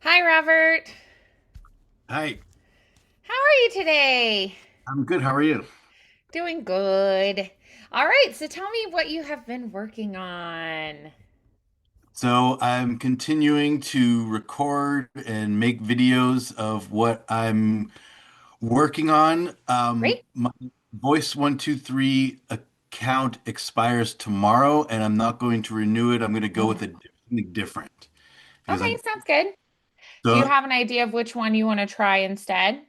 Hi, Robert. Hi, How are you today? I'm good. How are you? Doing good. All right, so tell me what you have been working on. So I'm continuing to record and make videos of what I'm working on. Great. My Voice123 account expires tomorrow, and I'm not going to renew it. I'm going to go with Mm. something different because Okay, sounds good. Do you so have an idea of which one you want to try instead?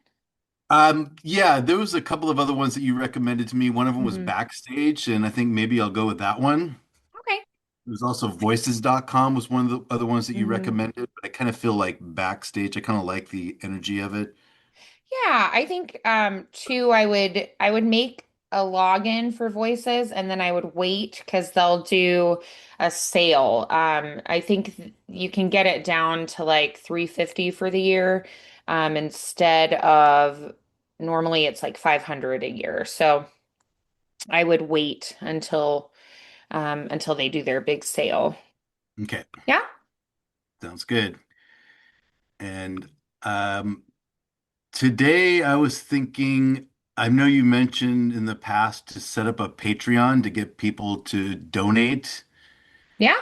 yeah, there was a couple of other ones that you recommended to me. One of them was Hmm. Backstage, and I think maybe I'll go with that one. Okay. There's also voices.com was one of the other ones that you Hmm. recommended, but I kind of feel like Backstage. I kind of like the energy of it. Yeah, I think too I would make a login for Voices and then I would wait because they'll do a sale. I think you can get it down to like 350 for the year instead of normally it's like 500 a year. So I would wait until they do their big sale. Okay, Yeah. sounds good. And um, today I was thinking, I know you mentioned in the past to set up a Patreon to get people to donate. Yeah.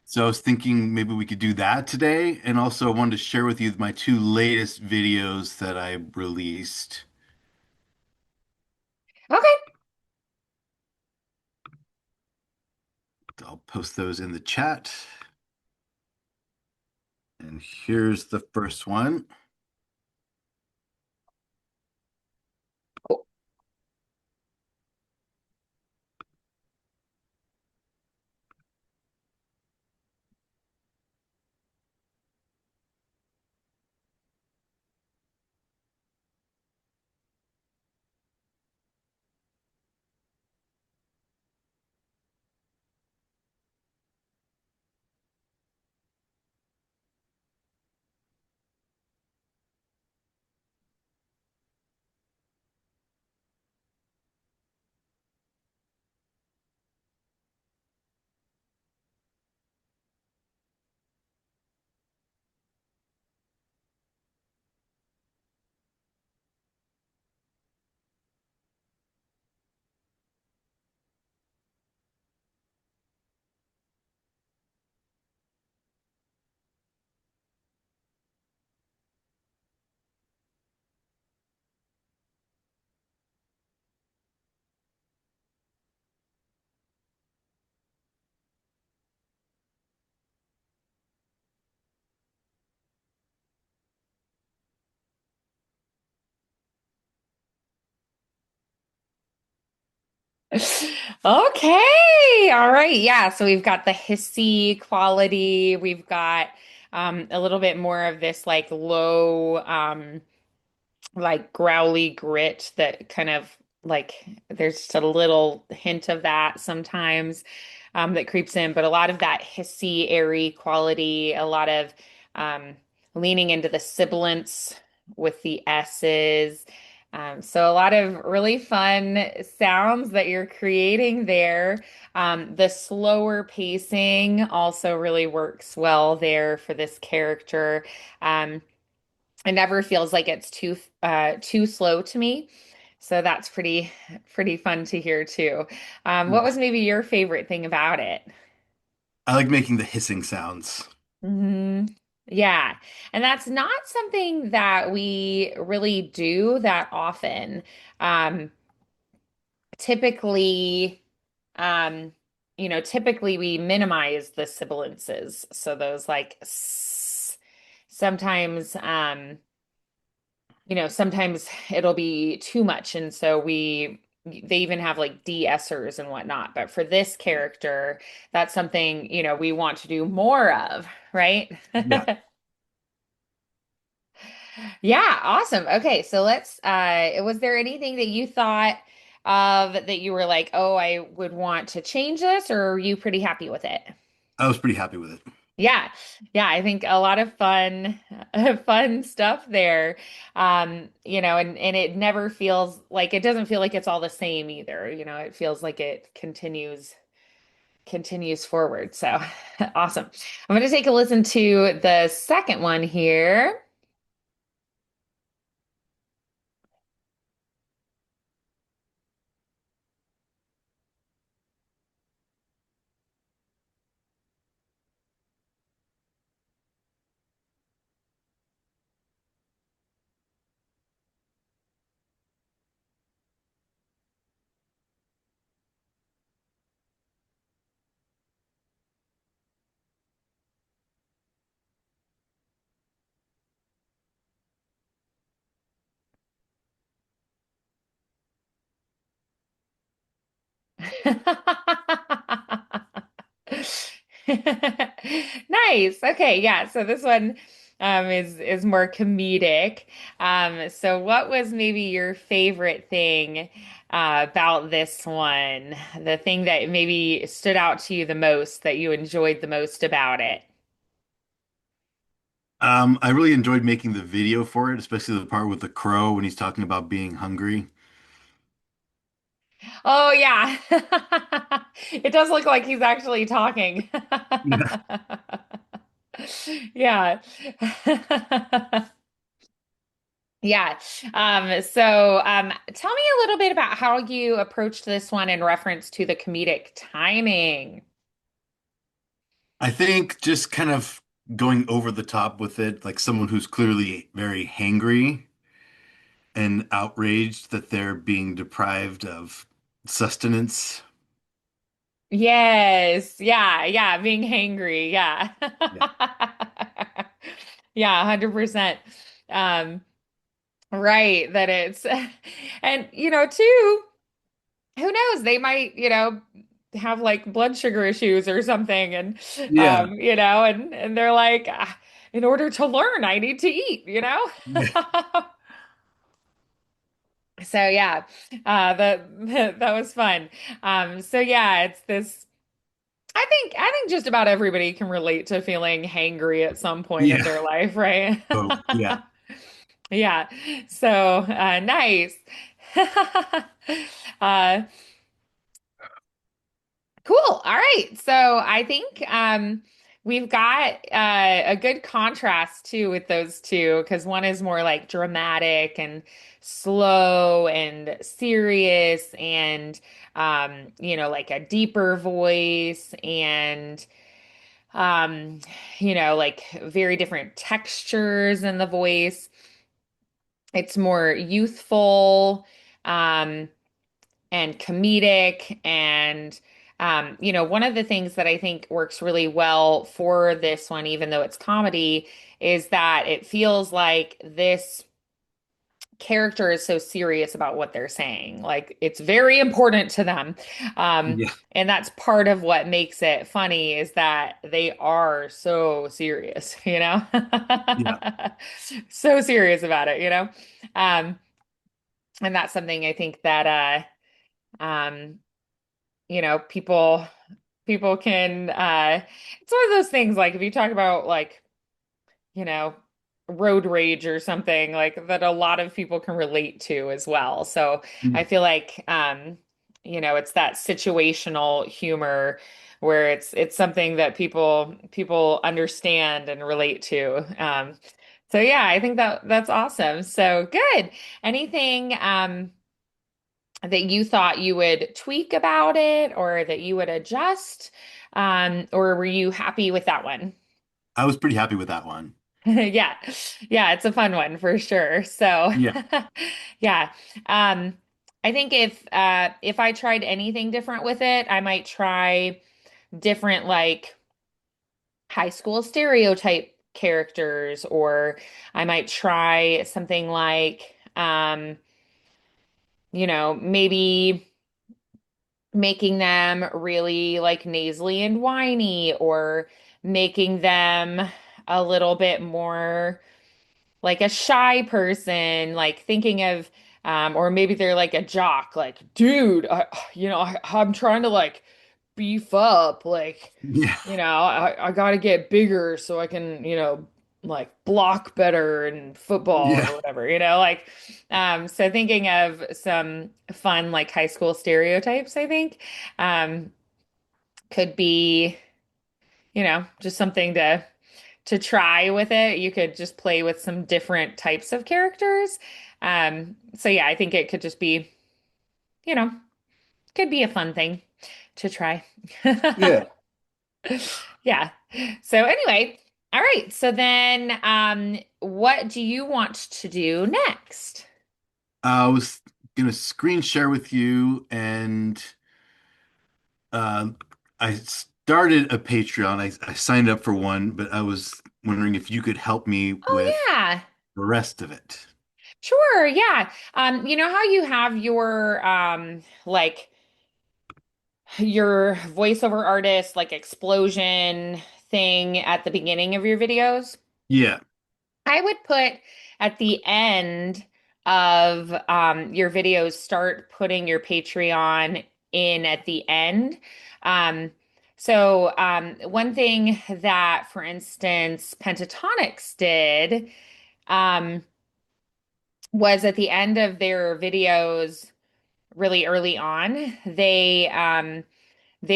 So I was thinking maybe we could do that today. And also I wanted to share with you my two latest videos that I released. Okay. I'll post those in the chat. And here's the first one. Okay. All right. Yeah. So we've got the hissy quality. We've got a little bit more of this like low, like growly grit that kind of like there's just a little hint of that sometimes that creeps in, but a lot of that hissy, airy quality, a lot of um, leaning into the sibilants with the S's. So a lot of really fun sounds that you're creating there. The slower pacing also really works well there for this character. It never feels like it's too slow to me. So that's pretty fun to hear too. What was maybe your favorite thing about it? I like making the hissing sounds. Hmm. Yeah. And that's not something that we really do that often. Um, typically, um, typically we minimize the sibilances. So those like sometimes sometimes it'll be too much. And so they even have like de-essers and whatnot. But for this character, that's something, we want to do more of, right? Yeah. Yeah, awesome. Okay, so was there anything that you thought of that you were like, oh, I would want to change this, or are you pretty happy with it? I was pretty happy with it. Yeah. Yeah, I think a lot of fun fun stuff there. And it never feels like it doesn't feel like it's all the same either. It feels like it continues. continues forward. So awesome. I'm going to take a listen to the second one here. Nice. Okay, yeah. So this one is more comedic. So what was maybe your favorite thing about this one? The thing that maybe stood out to you the most, that you enjoyed the most about it? I really enjoyed making the video for it, especially the part with the crow when he's talking about being hungry. Oh yeah. It does look like he's actually talking. Yeah. Yeah. Yeah. So tell me a little bit about how you approached this one in reference to the comedic timing. I think just kind of going over the top with it, like someone who's clearly very hangry and outraged that they're being deprived of sustenance. Yes. Yeah. Yeah. Being hangry. Yeah. Yeah. Yeah, 100%. Um, right. That it's, and too, who knows? They might, have like blood sugar issues or something. And, Yeah. and they're like, "Ah, in order to learn, I need to eat." Yeah. So yeah, that was fun. So yeah, it's this. I think just about everybody can relate to feeling hangry at some point in Yeah. their life, right? Oh, yeah. Yeah. So nice. Uh, Cool. All right. So I think we've got a good contrast too with those two because one is more like dramatic and slow and serious and like a deeper voice and like very different textures in the voice. It's more youthful. Um, and comedic. And, one of the things that I think works really well for this one, even though it's comedy, is that it feels like this character is so serious about what they're saying. Like it's very important to them. Yeah. And that's part of what makes it funny is that they are so serious, Yeah. so serious about it. Um, and that's something I think that um, people can it's one of those things like if you talk about like, you know, road rage or something like that a lot of people can relate to as well. So I Yeah. feel like it's that situational humor where it's something that people understand and relate to. So yeah, I think that's awesome. So good. Anything that you thought you would tweak about it or that you would adjust? Or were you happy with that one? I was pretty happy with that one. Yeah. Yeah, it's a fun one for sure. So, Yeah. yeah. Um, I think if I tried anything different with it, I might try different like high school stereotype characters, or I might try something like maybe making them really like nasally and whiny or making them a little bit more like a shy person, like thinking of or maybe they're like a jock, like, dude, I'm trying to like beef up, like, Yeah. I gotta get bigger so I can, like block better in football Yeah. or whatever, like so thinking of some fun like high school stereotypes, I think, um, could be, just something to try with it. You could just play with some different types of characters. So yeah, I think it could just be, you know, could be a fun thing to try. Yeah. Yeah. So anyway, all right. So then what do you want to do next? I was gonna screen share with you, and uh, I started a Patreon. I signed up for one, but I was wondering if you could help me Oh with yeah. the rest of it. Sure, yeah. You know how you have your like your voiceover artist like explosion thing at the beginning of your videos? Yeah. I would put at the end of your videos, start putting your Patreon in at the end. Um, one thing that, for instance, Pentatonics did um, was at the end of their videos really early on, they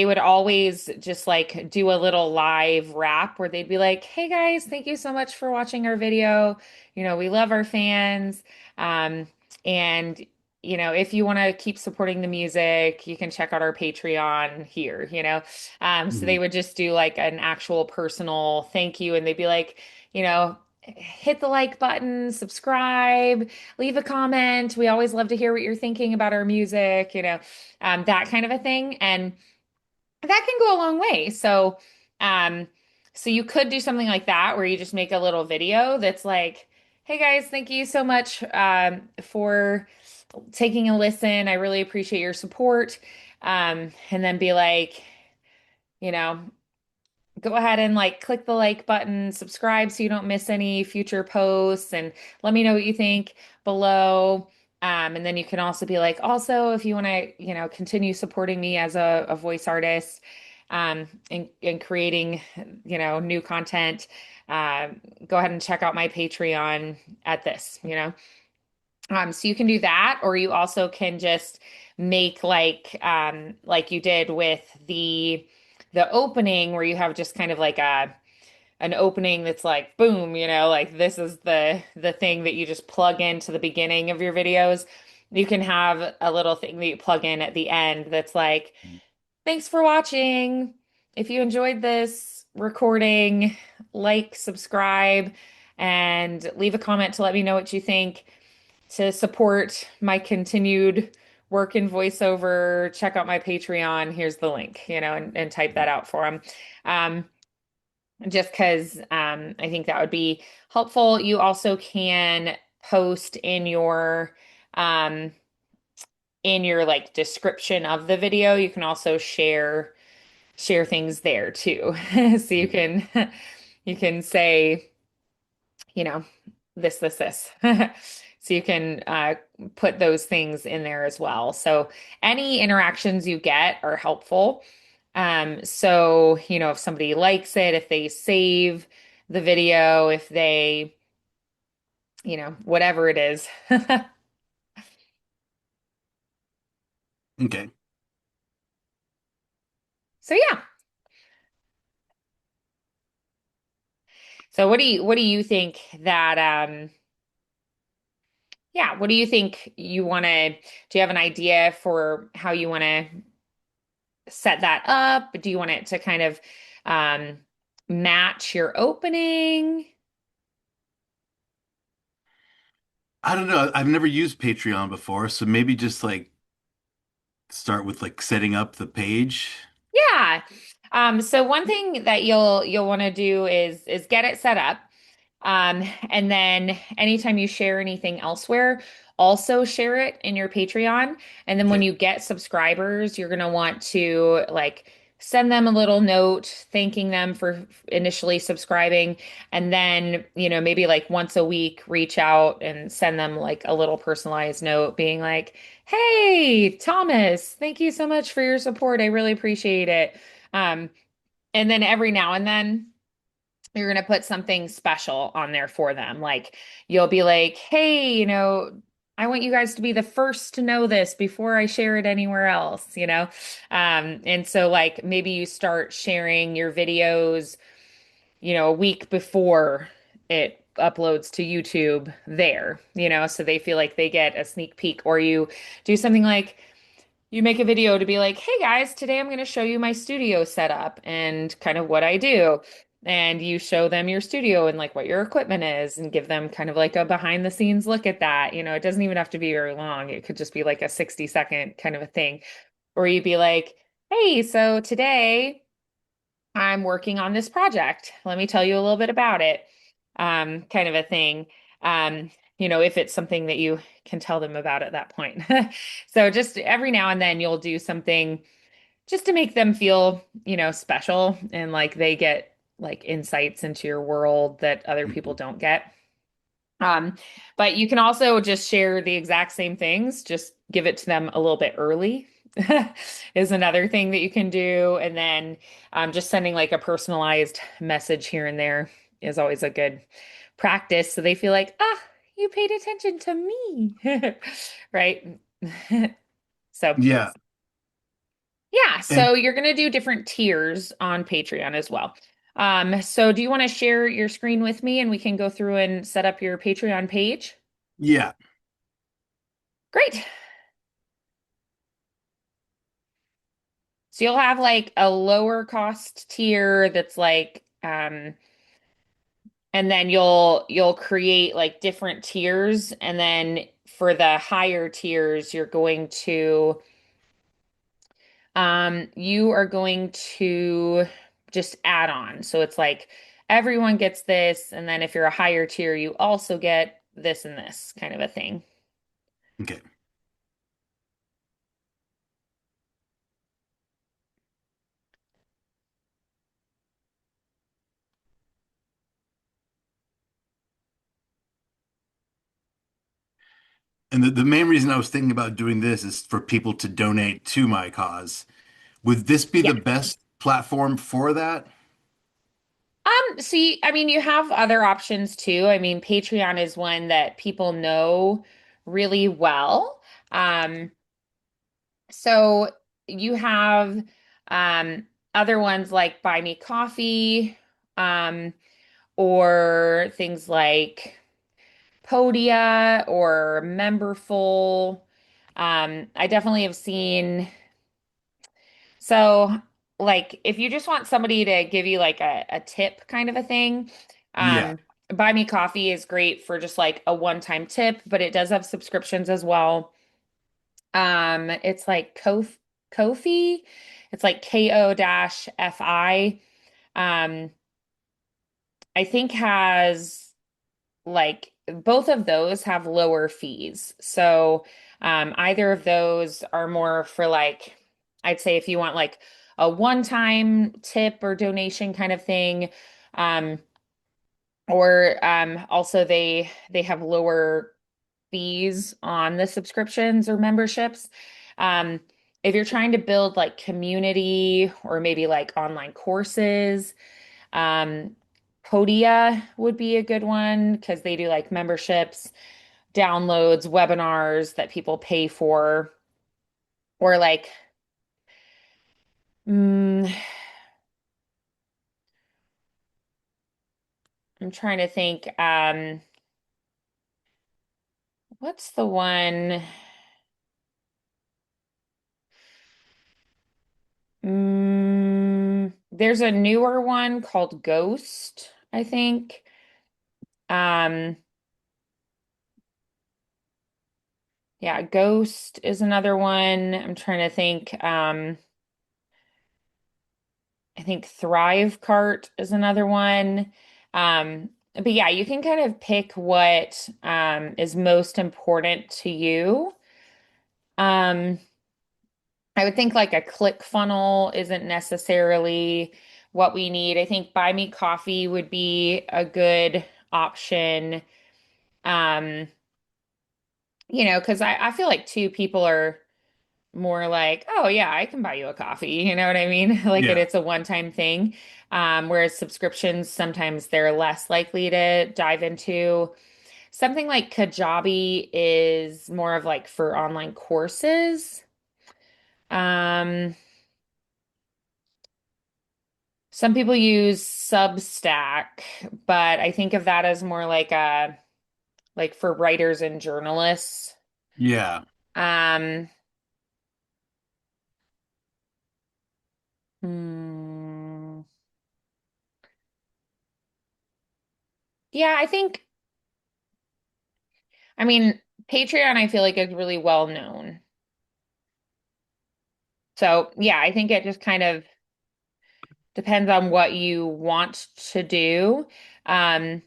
would always just like do a little live rap where they'd be like, "Hey guys, thank you so much for watching our video. We love our fans. Um, and if you want to keep supporting the music, you can check out our Patreon here. So they Mhm. would just do like an actual personal thank you, and they'd be like, hit the like button, subscribe, leave a comment. We always love to hear what you're thinking about our music, that kind of a thing. And that can go a long way. Um, so you could do something like that where you just make a little video that's like, "Hey guys, thank you so much for taking a listen. I really appreciate your support." And then be like, you know, go ahead and like click the like button, subscribe so you don't miss any future posts, and let me know what you think below. And then you can also be like, also, if you want to, continue supporting me as a voice artist, and creating, new content, uh, go ahead and check out my Patreon at this. So you can do that, or you also can just make like you did with the opening where you have just kind of like an opening that's like boom, like this is the thing that you just plug into the beginning of your videos. You can have a little thing that you plug in at the end that's like, "Thanks for watching. If you enjoyed this recording, like, subscribe, and leave a comment to let me know what you think. To support my continued work in voiceover, check out my Patreon. Here's the link, and type that out for them." Um, just because I think that would be helpful. You also can post um, in your like description of the video. You can also share things there too. So you can say, you know, this. So you can put those things in there as well. So any interactions you get are helpful. So, if somebody likes it, if they save the video, if they, whatever it is. Okay. So yeah. So what do you think that yeah, what do you think you want to do you have an idea for how you want to set that up? Do you want it to kind of um match your opening? I don't know. I've never used Patreon before, so maybe just like start with like setting up the page. Yeah. So one thing that you'll want to do is get it set up. And then anytime you share anything elsewhere, also share it in your Patreon. And then when Okay. you get subscribers, you're gonna want to like send them a little note thanking them for initially subscribing. And then, maybe like once a week, reach out and send them like a little personalized note being like, "Hey, Thomas, thank you so much for your support. I really appreciate it." Um, and then every now and then you're going to put something special on there for them. Like you'll be like, "Hey, I want you guys to be the first to know this before I share it anywhere else, you know? And so like maybe you start sharing your videos, a week before it uploads to YouTube there, so they feel like they get a sneak peek, or you do something like you make a video to be like, hey guys, today I'm going to show you my studio setup and kind of what I do. And you show them your studio and like what your equipment is and give them kind of like a behind the scenes look at that. It doesn't even have to be very long. It could just be like a 60-second kind of a thing. Or you'd be like, hey, so today I'm working on this project. Let me tell you a little bit about it. Kind of a thing. If it's something that you can tell them about at that point. So just every now and then you'll do something just to make them feel, special and like they get like insights into your world that other people Mhm. don't get. Um, but you can also just share the exact same things, just give it to them a little bit early is another thing that you can do. And then just sending like a personalized message here and there is always a good practice. So they feel like, ah, you paid attention to me. Right? So, Yeah. yeah, And so you're going to do different tiers on Patreon as well. So do you want to share your screen with me and we can go through and set up your Patreon page? yeah. Great. So you'll have like a lower cost tier that's like and then you'll create like different tiers, and then for the higher tiers you're going to you are going to just add on. So it's like everyone gets this, and then if you're a higher tier you also get this and this kind of a thing. Okay. And the main reason I was thinking about doing this is for people to donate to my cause. Would this be Yeah. the best platform for that? See, I mean, you have other options too. I mean, Patreon is one that people know really well. Um, so you have other ones like Buy Me Coffee, um, or things like Podia or Memberful. I definitely have seen. So, like, if you just want somebody to give you like a tip kind of a thing, Yeah. Buy Me Coffee is great for just like a one-time tip, but it does have subscriptions as well. It's like Kofi. It's like KO-FI. Um, I think has like both of those have lower fees. So either of those are more for like, I'd say if you want like a one-time tip or donation kind of thing, um, or also they have lower fees on the subscriptions or memberships. Um, if you're trying to build like community or maybe like online courses, um, Podia would be a good one because they do like memberships, downloads, webinars that people pay for, or like, mm, I'm trying to think, what's the one? There's a newer one called Ghost, I think. Um, yeah, Ghost is another one. I'm trying to think. I think Thrive Cart is another one. But yeah, you can kind of pick what is most important to you. Um, I would think like a click funnel isn't necessarily what we need. I think Buy Me Coffee would be a good option. Um, because I feel like two people are more like, oh yeah, I can buy you a coffee. You know what I mean? Like Yeah. it's a one-time thing. Whereas subscriptions, sometimes they're less likely to dive into. something like Kajabi is more of like for online courses. Um, some people use Substack, but I think of that as more like a like for writers and journalists. Yeah. Um, hmm, yeah, I mean, Patreon, I feel like is really well known. So yeah, I think it just kind of depends on what you want to do. Um,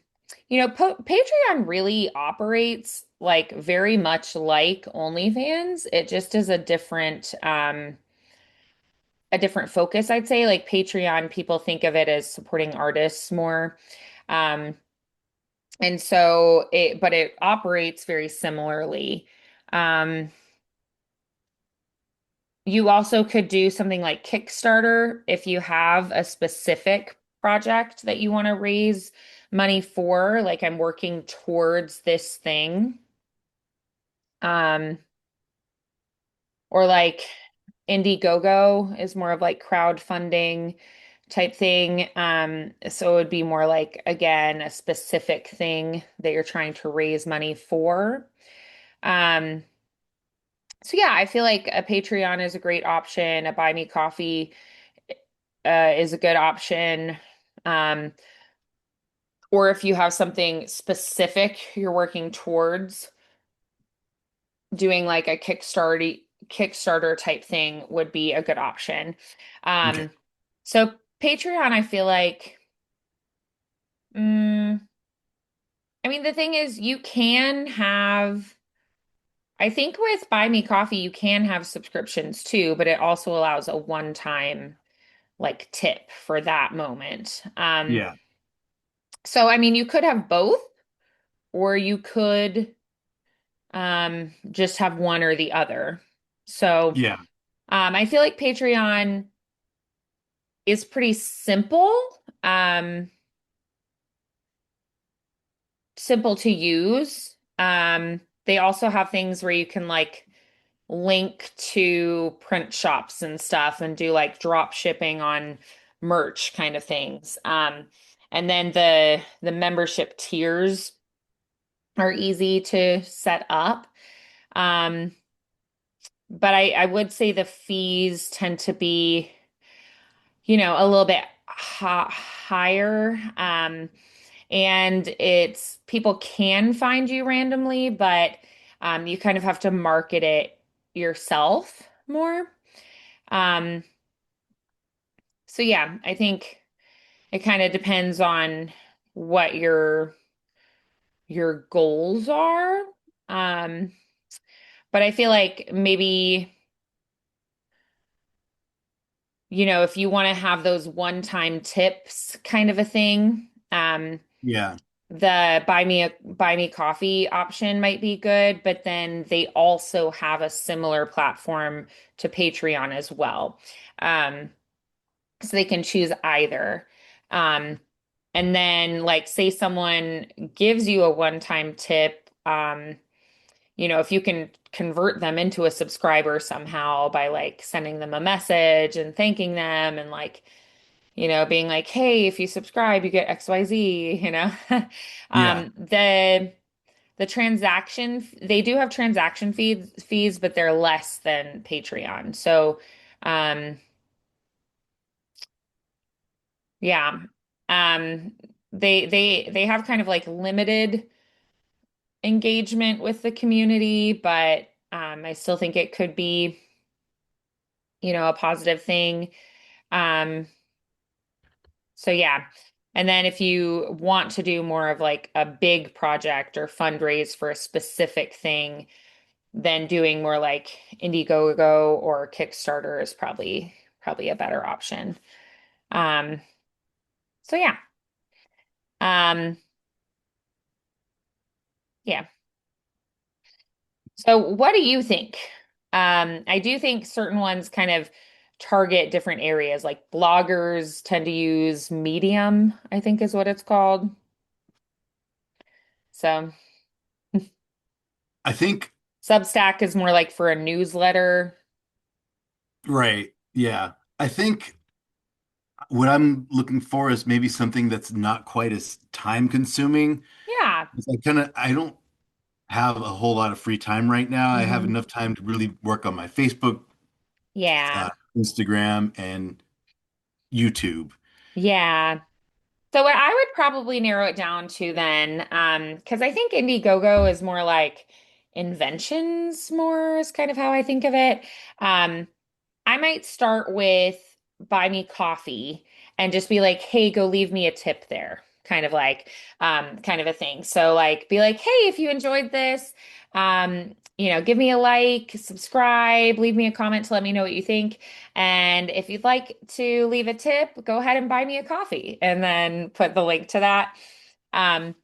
po Patreon really operates like very much like OnlyFans. It just is a different focus, I'd say. Like Patreon, people think of it as supporting artists more. Um, but it operates very similarly. Um, You also could do something like Kickstarter if you have a specific project that you want to raise money for, like I'm working towards this thing. Um, or like Indiegogo is more of like crowdfunding type thing. So it would be more like, again, a specific thing that you're trying to raise money for. Um, so yeah, I feel like a Patreon is a great option. A Buy Me Coffee is a good option. Um, or if you have something specific you're working towards, doing like a Kickstarter type thing would be a good option. Okay. Um, so Patreon, I feel like, mm, I mean, the thing is, I think with Buy Me Coffee, you can have subscriptions too, but it also allows a one-time like tip for that moment. Yeah. So I mean, you could have both, or you could just have one or the other. So Yeah. I feel like Patreon is pretty simple, um, simple to use. They also have things where you can like link to print shops and stuff and do like drop shipping on merch kind of things. And then the membership tiers are easy to set up. Um, but I would say the fees tend to be, a little bit higher. And it's people can find you randomly, but you kind of have to market it yourself more. Um, so yeah, I think it kind of depends on what your goals are. Um, but I feel like maybe, if you want to have those one-time tips kind of a thing, Yeah. the buy me coffee option might be good, but then they also have a similar platform to Patreon as well. Um, so they can choose either. Um, and then like say someone gives you a one-time tip, if you can convert them into a subscriber somehow by like sending them a message and thanking them and like being like, hey, if you subscribe, you get XYZ, Yeah. Um, they do have transaction fees, but they're less than Patreon. So, um, yeah. Um, they have kind of like limited engagement with the community, but I still think it could be, a positive thing. Um, So yeah. And then if you want to do more of like a big project or fundraise for a specific thing, then doing more like Indiegogo or Kickstarter is probably a better option. Um, so yeah. Um, yeah. So what do you think? I do think certain ones kind of target different areas, like bloggers tend to use Medium, I think is what it's called. So. I think, Substack is more like for a newsletter. right. Yeah. I think what I'm looking for is maybe something that's not quite as time consuming. Yeah. I don't have a whole lot of free time right now. I have Hmm. enough time to really work on my Facebook, Yeah. Instagram, and YouTube. Yeah. So what I would probably narrow it down to then, because I think Indiegogo is more like inventions, more is kind of how I think of it. Um, I might start with buy me coffee and just be like, hey, go leave me a tip there. Kind of a thing. So like be like, hey, if you enjoyed this, give me a like, subscribe, leave me a comment to let me know what you think. And if you'd like to leave a tip, go ahead and buy me a coffee and then put the link to that. Um,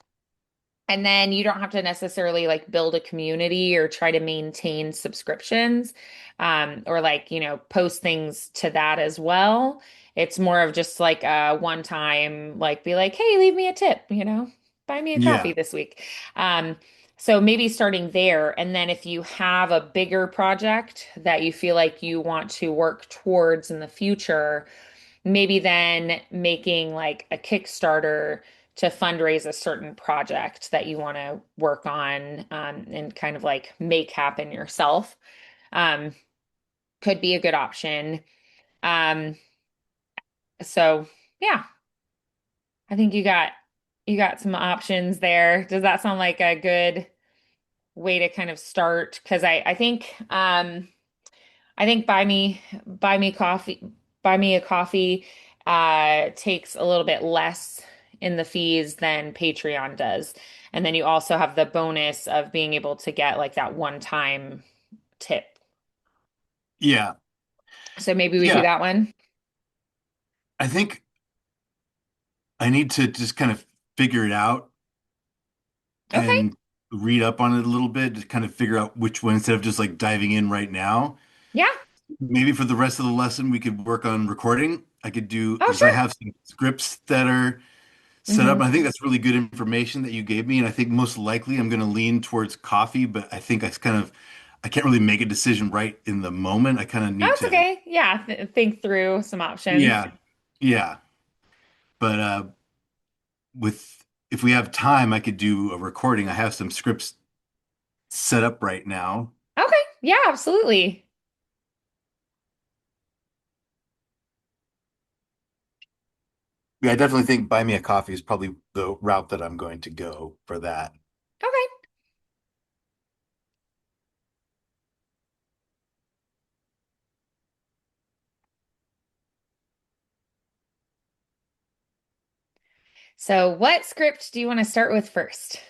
and then you don't have to necessarily like build a community or try to maintain subscriptions, or like, post things to that as well. It's more of just like a one time, like be like, hey, leave me a tip, buy me a coffee Yeah. this week. Um, so maybe starting there. And then if you have a bigger project that you feel like you want to work towards in the future, maybe then making like a Kickstarter to fundraise a certain project that you want to work on, and kind of like make happen yourself, um, could be a good option. Um, so yeah, I think you got some options there. Does that sound like a good way to kind of start? Because I think buy me a coffee takes a little bit less in the fees than Patreon does. And then you also have the bonus of being able to get like that one-time tip. Yeah. So maybe we do Yeah. that one. I think I need to just kind of figure it out Okay. and read up on it a little bit to kind of figure out which one instead of just like diving in right now. Yeah. Maybe for the rest of the lesson, we could work on recording. I could do Oh, because I sure. have some scripts that are set up. Hmm. I think that's really good information that you gave me. And I think most likely I'm going to lean towards coffee, but I think I can't really make a decision right in the moment. I kind of Oh, need it's to, okay. Yeah. Think through some options. yeah, yeah. But with, if we have time, I could do a recording. I have some scripts set up right now. Okay. Yeah, absolutely. Yeah, I definitely think buy me a coffee is probably the route that I'm going to go for that. Okay. So what script do you want to start with first?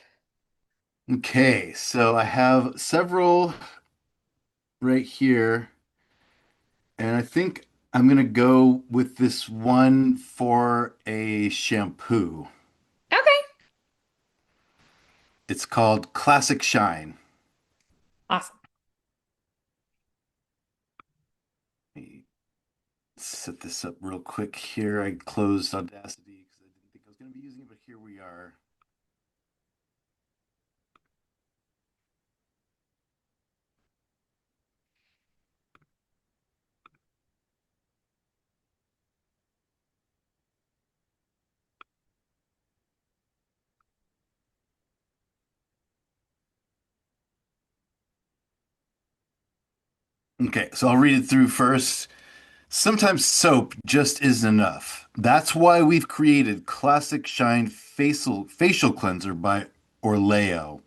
Okay, so I have several right here. And I think I'm gonna go with this one for a shampoo. Okay. It's called Classic Shine. Awesome. Let me set this up real quick here. I closed Audacity because I didn't think I was gonna be using it, but here we are. Okay, so I'll read it through first. Sometimes soap just isn't enough. That's why we've created Classic Shine Facial Cleanser by Orleo.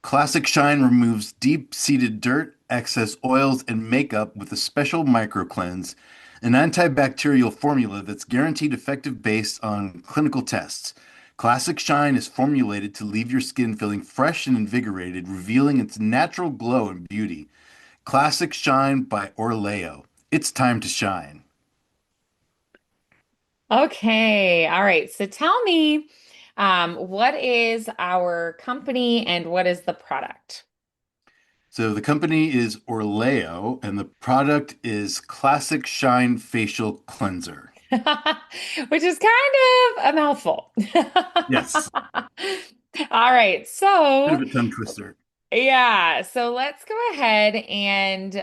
Classic Shine removes deep-seated dirt, excess oils, and makeup with a special micro cleanse, an antibacterial formula that's guaranteed effective based on clinical tests. Classic Shine is formulated to leave your skin feeling fresh and invigorated, revealing its natural glow and beauty. Classic Shine by Orleo. It's time to shine. Okay. All right. So tell me, what is our company and what is the product? So the company is Orleo, and the product is Classic Shine Facial Cleanser. Which is kind of a mouthful. Yes, All right. bit of So a tongue twister. Yeah, so let's go ahead and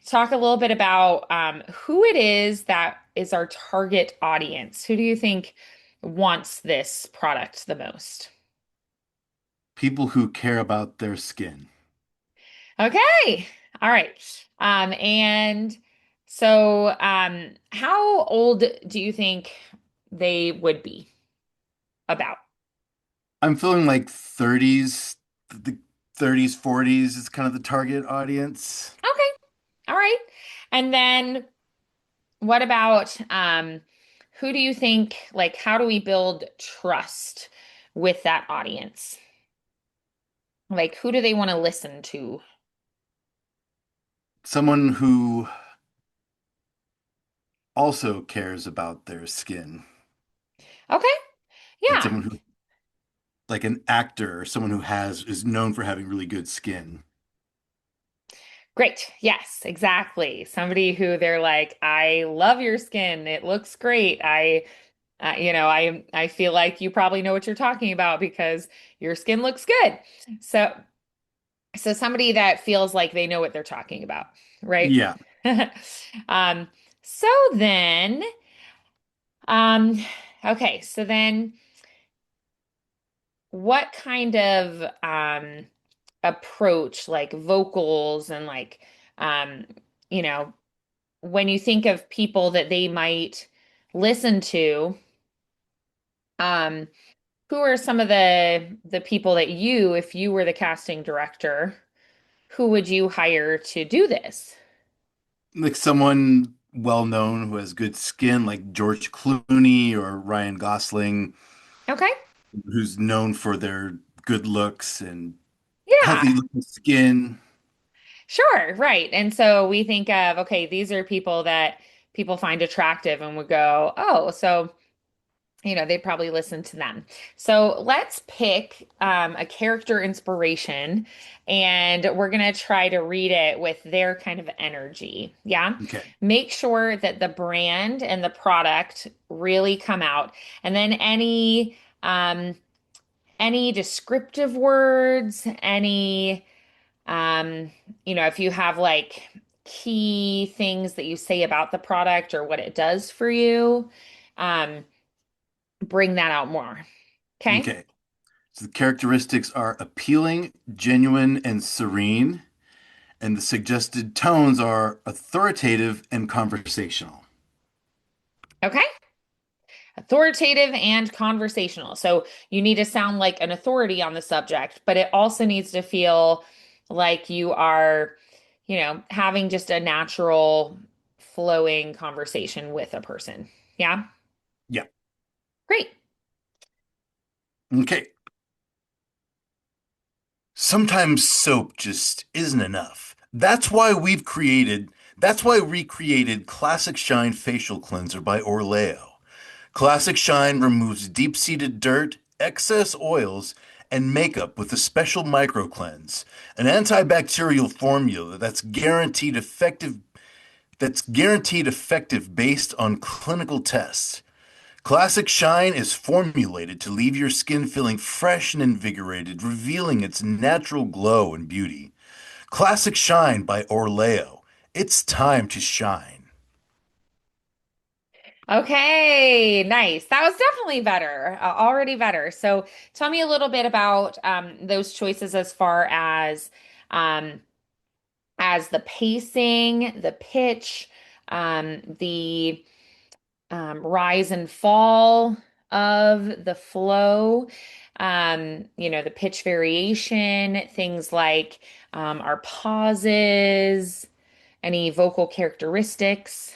talk a little bit about who it is that is our target audience. Who do you think wants this product the most? People who care about their skin. Okay. All right. And so how old do you think they would be about? I'm feeling like 30s, the 30s, 40s is kind of the target audience. Okay. All right. And then what about who do you think, like, how do we build trust with that audience? Like, who do they want to listen to? Someone who also cares about their skin. Okay. Like Yeah. someone who, like an actor or someone who is known for having really good skin. Great. Yes, exactly. Somebody who they're like, I love your skin. It looks great. I feel like you probably know what you're talking about because your skin looks good. So, so somebody that feels like they know what they're talking about, right? Yeah. Um, so then, um, okay, so then what kind of approach, like vocals and like um, you know, when you think of people that they might listen to, um, who are some of the people that you, if you were the casting director, who would you hire to do this? Like someone well known who has good skin, like George Clooney or Ryan Gosling, Okay. who's known for their good looks and healthy Yeah, looking skin. sure, right. And so we think of, okay, these are people that people find attractive and would go, oh, so they'd probably listen to them. So let's pick a character inspiration and we're going to try to read it with their kind of energy. Yeah. Okay. Make sure that the brand and the product really come out. And then any descriptive words, um, if you have like key things that you say about the product or what it does for you, um, bring that out more. Okay. Okay. So the characteristics are appealing, genuine, and serene, and the suggested tones are authoritative and conversational. Okay. Authoritative and conversational. So you need to sound like an authority on the subject, but it also needs to feel like you are, having just a natural flowing conversation with a person. Yeah. Yeah. Great. Okay. Sometimes soap just isn't enough. That's why we created Classic Shine Facial Cleanser by Orleo. Classic Shine removes deep-seated dirt, excess oils, and makeup with a special micro cleanse, an antibacterial formula that's guaranteed effective based on clinical tests. Classic Shine is formulated to leave your skin feeling fresh and invigorated, revealing its natural glow and beauty. Classic Shine by Orleo. It's time to shine. Okay, nice. That was definitely better, already better. So tell me a little bit about those choices as the pacing, the pitch, the rise and fall of the flow, the pitch variation, things like our pauses, any vocal characteristics.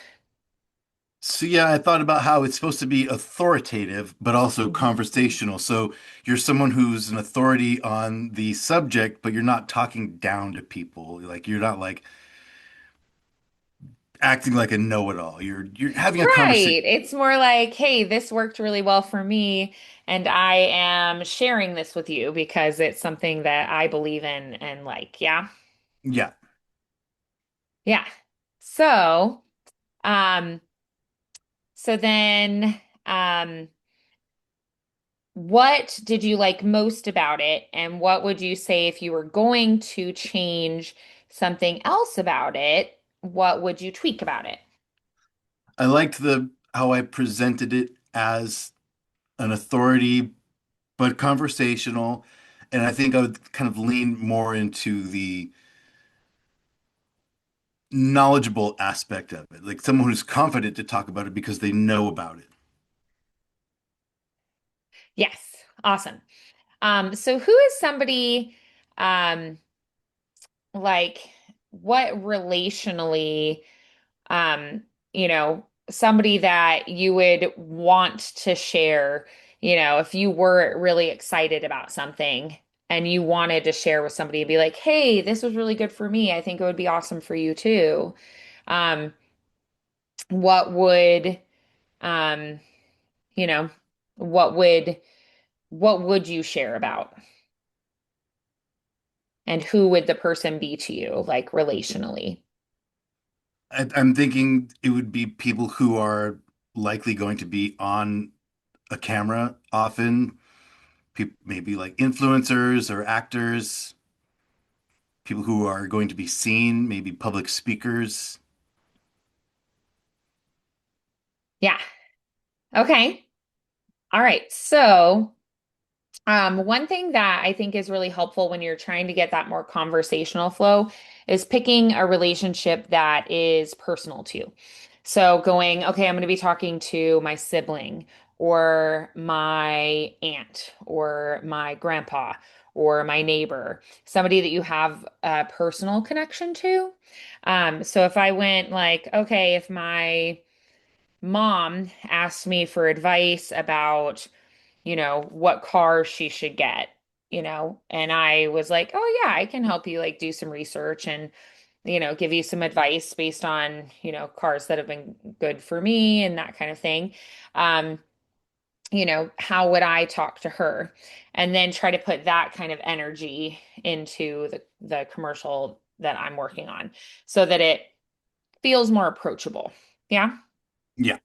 So yeah, I thought about how it's supposed to be authoritative, but also Mhm. conversational. So you're someone who's an authority on the subject, but you're not talking down to people. Like you're not like acting like a know-it-all. You're having a conversation. Right. It's more like, hey, this worked really well for me, and I am sharing this with you because it's something that I believe in and like, yeah. Yeah. Yeah. So, um, so then, what did you like most about it? And what would you say if you were going to change something else about it? What would you tweak about it? I liked the how I presented it as an authority, but conversational. And I think I would kind of lean more into the knowledgeable aspect of it, like someone who's confident to talk about it because they know about it. Yes, awesome. So who is somebody um like what relationally um, somebody that you would want to share, if you were really excited about something and you wanted to share with somebody and be like, hey, this was really good for me. I think it would be awesome for you too. Um, what would, um, you know, what would, what would you share about? And who would the person be to you, like relationally? I'm thinking it would be people who are likely going to be on a camera often, maybe like influencers or actors, people who are going to be seen, maybe public speakers. Yeah. Okay. All right. So, one thing that I think is really helpful when you're trying to get that more conversational flow is picking a relationship that is personal to you. So going, okay, I'm going to be talking to my sibling or my aunt or my grandpa or my neighbor, somebody that you have a personal connection to. So if I went like, okay, if my mom asked me for advice about what car she should get, and I was like, oh yeah, I can help you like do some research and, give you some advice based on, cars that have been good for me and that kind of thing. Um, how would I talk to her? And then try to put that kind of energy into the commercial that I'm working on so that it feels more approachable. Yeah. Yeah,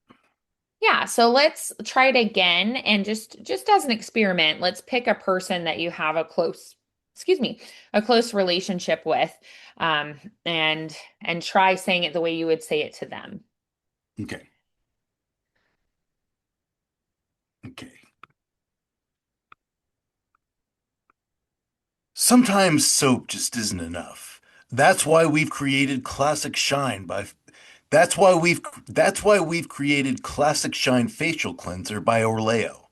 Yeah, so let's try it again and just as an experiment, let's pick a person that you have excuse me, a close relationship with, um, and and try saying it the way you would say it to them. okay, okay. Sometimes soap just isn't enough. That's why we've created Classic Shine by that's why we've created Classic Shine Facial Cleanser by Orleo.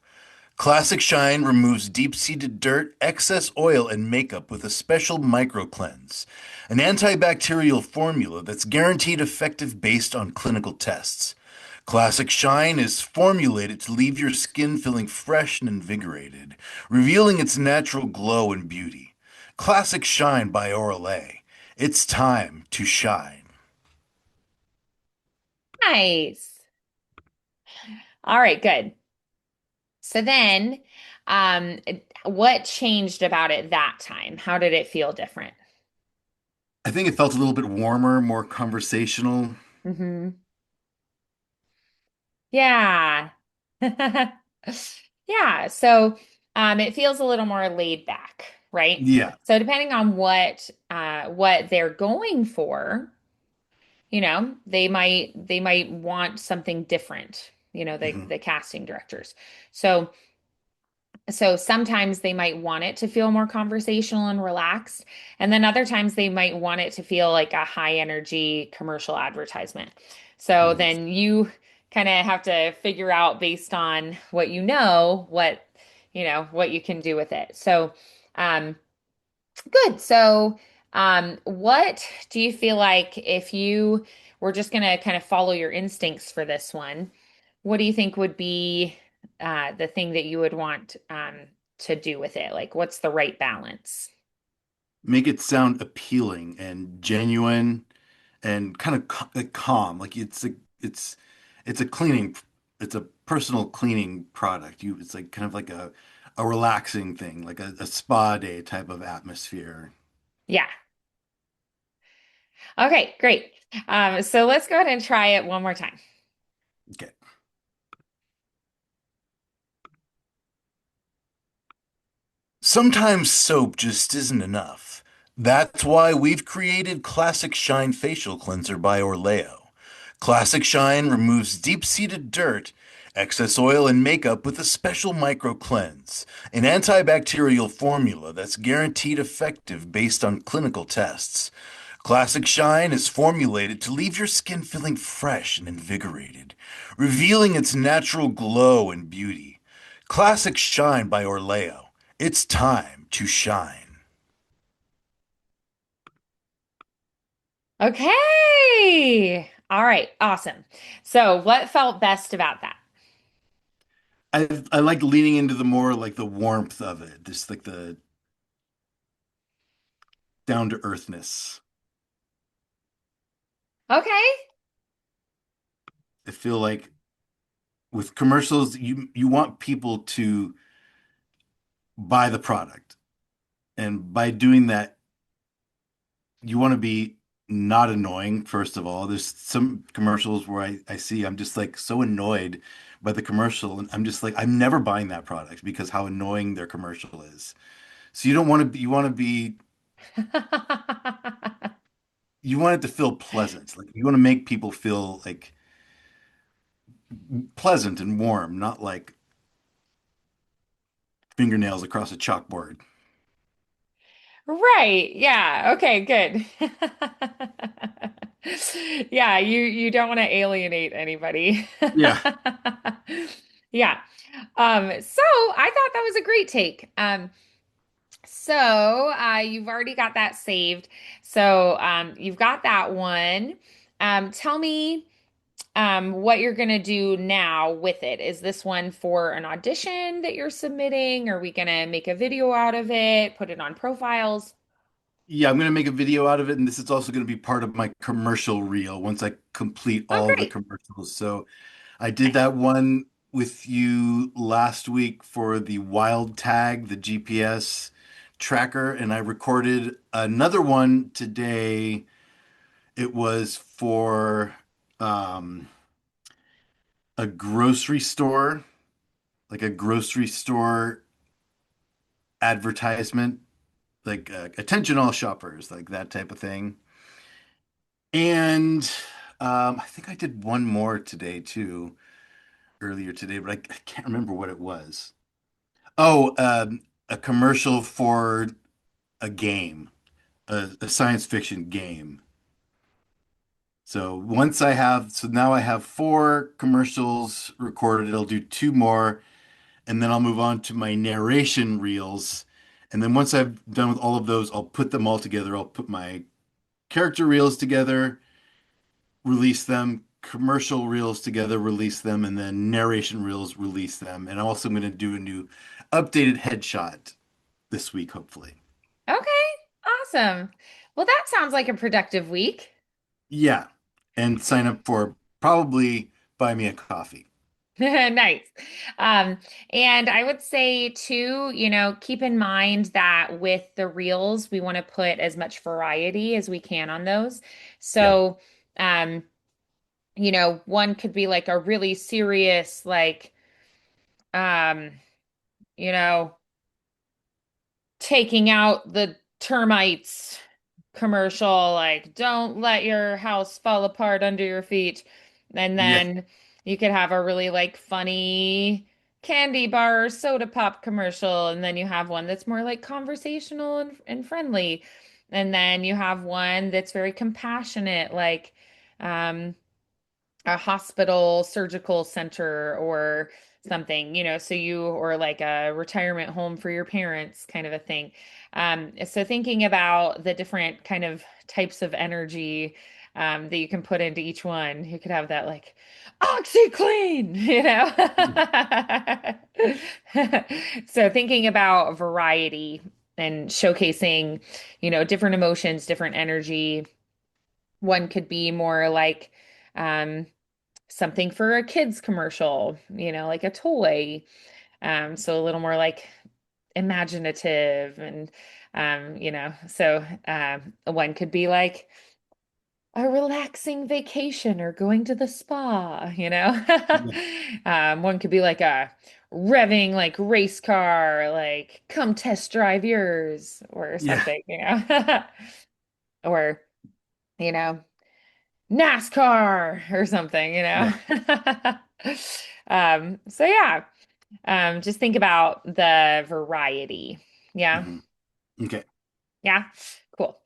Classic Shine removes deep-seated dirt, excess oil, and makeup with a special micro cleanse, an antibacterial formula that's guaranteed effective based on clinical tests. Classic Shine is formulated to leave your skin feeling fresh and invigorated, revealing its natural glow and beauty. Classic Shine by Orolay. It's time to shine. Nice. All right, good. So then, what changed about it that time? How did it feel different? I think it felt a little bit warmer, more conversational. Hmm. Yeah. Yeah. So it feels a little more laid back, right? Yeah. So depending on what they're going for, they might want something different, Mhm. the casting directors. So so sometimes they might want it to feel more conversational and relaxed, and then other times they might want it to feel like a high energy commercial advertisement. So Mhm. then you kind of have to figure out based on what what you can do with it. So, um, good. So, what do you feel like if you were just going to kind of follow your instincts for this one? What do you think would be the thing that you would want to do with it? Like, what's the right balance? Make it sound appealing and genuine and kind of like calm. Like it's a cleaning, it's a personal cleaning product. It's like kind of like a relaxing thing, like a spa day type of atmosphere. Yeah. Okay, great. So let's go ahead and try it one more time. Okay. Sometimes soap just isn't enough. That's why we've created Classic Shine Facial Cleanser by Orleo. Classic Shine removes deep-seated dirt, excess oil, and makeup with a special micro cleanse, an antibacterial formula that's guaranteed effective based on clinical tests. Classic Shine is formulated to leave your skin feeling fresh and invigorated, revealing its natural glow and beauty. Classic Shine by Orleo. It's time to shine. Okay. All right. Awesome. So, what felt best about that? I like leaning into the more like the warmth of it, just like the down to earthness. Okay. I feel like with commercials, you want people to buy the product. And by doing that, you want to be not annoying, first of all. There's some commercials where I see I'm just like so annoyed by the commercial, and I'm just like, I'm never buying that product because how annoying their commercial is. So you don't want to be, you want to be, you want it to feel pleasant. Like you want to make people feel like pleasant and warm, not like fingernails across a chalkboard. Right. Yeah. Okay, good. Yeah, you don't want to alienate anybody. Yeah. Yeah. So I thought that was a great take. So you've already got that saved. So you've got that one. Tell me what you're gonna do now with it. Is this one for an audition that you're submitting? Are we gonna make a video out of it, put it on profiles? Yeah, I'm going to make a video out of it, and this is also going to be part of my commercial reel once I complete Oh, all of the great. commercials. So I did that one with you last week for the wild tag, the GPS tracker, and I recorded another one today. It was for um, a grocery store, like a grocery store advertisement, like attention all shoppers, like that type of thing. And I think I did one more today too, earlier today, but I can't remember what it was. Oh, a commercial for a game, a science fiction game. So now I have four commercials recorded. I'll do two more, and then I'll move on to my narration reels. And then once I've done with all of those, I'll put them all together. I'll put my character reels together, release them, commercial reels together, release them, and then narration reels, release them. And I'm also going to do a new updated headshot this week, hopefully. Okay, awesome. Well, that sounds like a productive week. Yeah. And sign up for probably buy me a coffee. Nice. Um, and I would say too, keep in mind that with the reels, we want to put as much variety as we can on those. Yeah. So, um, one could be like a really serious, like, um, you know, taking out the termites commercial, like, don't let your house fall apart under your feet. And Yeah. then you could have a really like funny candy bar or soda pop commercial. And then you have one that's more like conversational and friendly. And then you have one that's very compassionate, like um, a hospital surgical center or something, or like a retirement home for your parents kind of a thing. So thinking about the different kind of types of energy that you can put into each one, you could have that like OxyClean, So thinking about variety and showcasing, different emotions, different energy. One could be more like, um, something for a kid's commercial, like a toy. So a little more like imaginative and one could be like a relaxing vacation or going to the spa. Yeah. One could be like a revving like race car, like come test drive yours or Yeah. something, or, you know, NASCAR or something, Yeah. So yeah, just think about the variety. Yeah. Hmm. Okay. Yeah. Cool.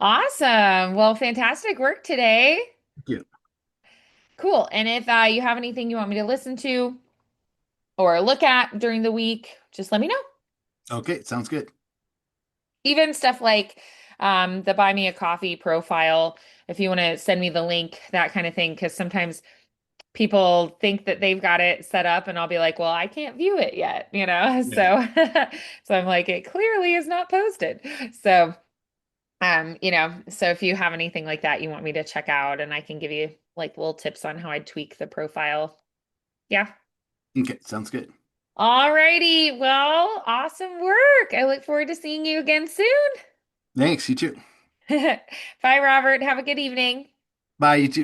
Awesome. Well, fantastic work today. Thank you. Cool. And if you have anything you want me to listen to or look at during the week, just let me know. Okay. Sounds good. Even stuff like the Buy Me a Coffee profile, if you want to send me the link, that kind of thing, because sometimes people think that they've got it set up and I'll be like, well, I can't view it yet, Yeah. So so I'm like, it clearly is not posted. So so if you have anything like that you want me to check out and I can give you like little tips on how I tweak the profile. Yeah. Okay. Sounds good. All righty. Well, awesome work. I look forward to seeing you again soon. Thanks. You too. Bye, Robert. Have a good evening. Bye. You too.